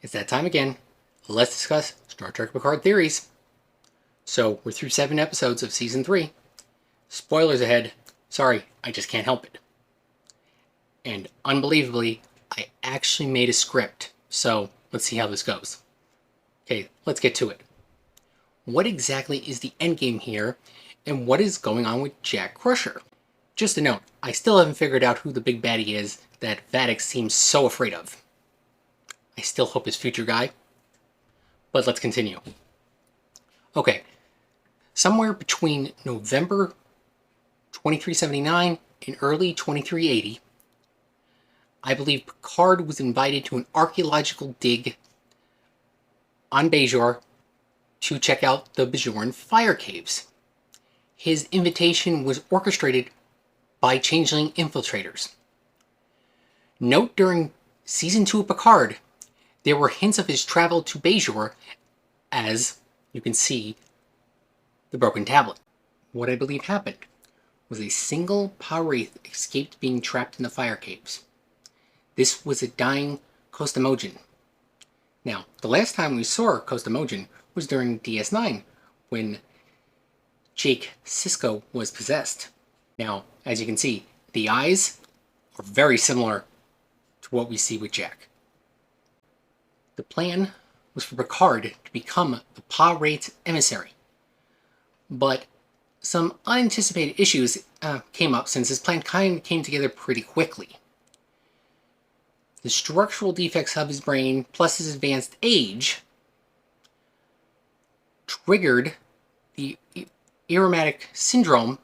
It's that time again. Let's discuss Star Trek Picard theories. So, we're through 7 episodes of Season 3. Spoilers ahead. Sorry, I just can't help it. And unbelievably, I actually made a script. So, let's see how this goes. Okay, let's get to it. What exactly is the endgame here, and what is going on with Jack Crusher? Just a note, I still haven't figured out who the big baddie is that Vadic seems so afraid of. I still hope it's future guy. But let's continue. Okay, somewhere between November 2379 and early 2380, I believe Picard was invited to an archaeological dig on Bajor to check out the Bajoran fire caves. His invitation was orchestrated by changeling infiltrators. Note during Season 2 of Picard, there were hints of his travel to Bajor, as you can see the broken tablet. What I believe happened was a single Pah-Wraith escaped being trapped in the fire caves. This was a dying Kosst Amojan. Now, the last time we saw Kosst Amojan was during DS9, when Jake Sisko was possessed. Now, as you can see, the eyes are very similar to what we see with Jack. The plan was for Picard to become the Pah-Wraiths emissary. But some unanticipated issues came up since his plan kind of came together pretty quickly. The structural defects of his brain, plus his advanced age, triggered the Irmatic syndrome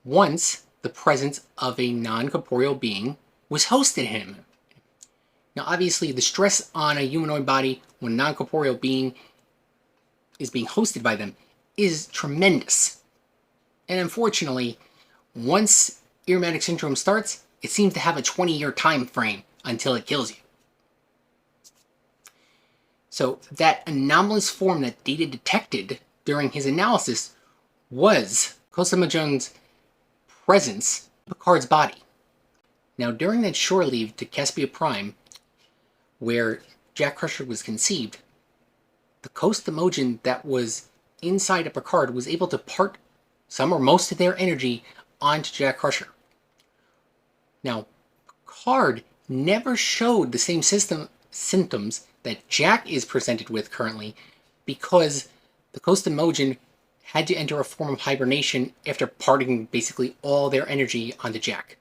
once the presence of a non-corporeal being was hosted him. Now, obviously, the stress on a humanoid body when a non-corporeal being is being hosted by them is tremendous. And unfortunately, once Irmatic syndrome starts, it seems to have a 20-year time frame until it kills you. So that anomalous form that Data detected during his analysis was Kosst Amojan's presence in Picard's body. Now, during that shore leave to Caspia Prime, where Jack Crusher was conceived, the Kosst Amojan that was inside of Picard was able to part some or most of their energy onto Jack Crusher. Now, Picard never showed the same symptoms that Jack is presented with currently, because the Kosst Amojan had to enter a form of hibernation after parting basically all their energy onto Jack.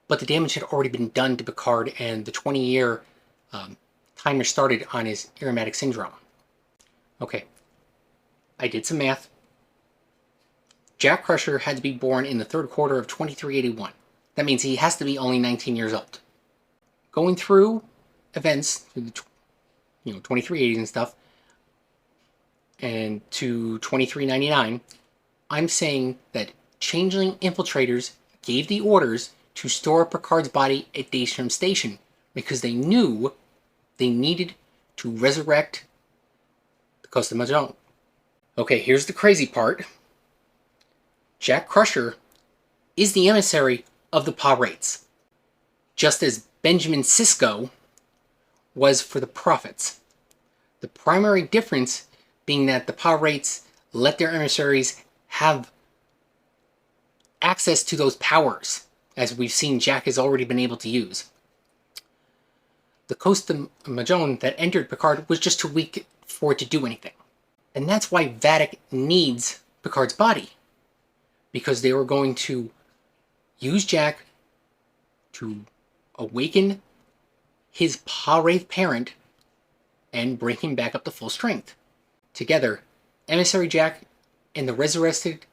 But the damage had already been done to Picard, and the 20-year timer started on his Irmatic syndrome. Okay, I did some math. Jack Crusher had to be born in the third quarter of 2381. That means he has to be only 19 years old. Going through events through the 2380s and stuff, and to 2399, I'm saying that changeling infiltrators gave the orders to store Picard's body at Daystrom Station because they knew they needed to resurrect the Kosst Amojan. Okay, here's the crazy part. Jack Crusher is the emissary of the Pah-Wraiths, just as Benjamin Sisko was for the Prophets. The primary difference being that the Pah-Wraiths let their emissaries have access to those powers, as we've seen Jack has already been able to use. The Kosst Amojan that entered Picard was just too weak for it to do anything. And that's why Vadic needs Picard's body, because they were going to use Jack to awaken his Pah-Wraith parent and bring him back up to full strength. Together, Emissary Jack and the resurrected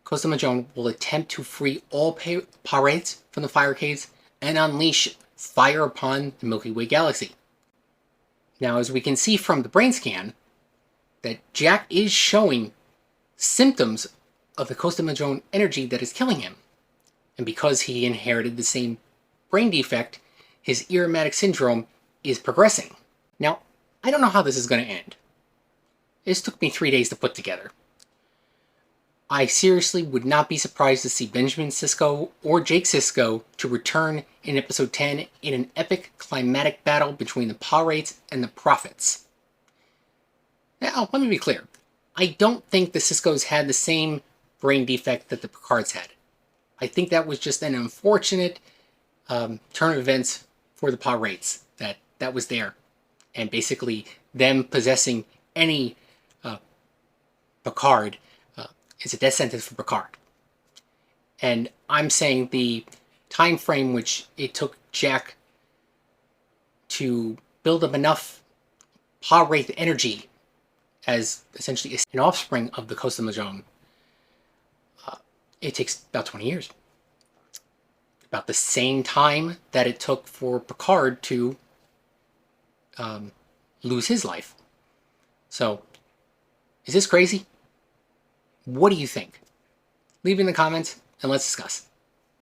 Kosst Amojan will attempt to free all Pah-Wraiths from the fire caves and unleash fire upon the Milky Way galaxy. Now, as we can see from the brain scan, that Jack is showing symptoms of the Kosst Amojan energy that is killing him. And because he inherited the same brain defect, his Irmatic syndrome is progressing. Now, I don't know how this is going to end. This took me 3 days to put together. I seriously would not be surprised to see Benjamin Sisko or Jake Sisko to return in episode 10 in an epic climatic battle between the Pah-Wraiths and the Prophets. Now, let me be clear. I don't think the Siskos had the same brain defect that the Picards had. I think that was just an unfortunate turn of events for the Pah-Wraiths that was there. And basically, them possessing any Picard is a death sentence for Picard. And I'm saying the time frame which it took Jack to build up enough Pah-Wraith energy as essentially an offspring of the Kosst Amojan, it takes about 20 years. About the same time that it took for Picard to lose his life. So, is this crazy? What do you think? Leave it in the comments and let's discuss.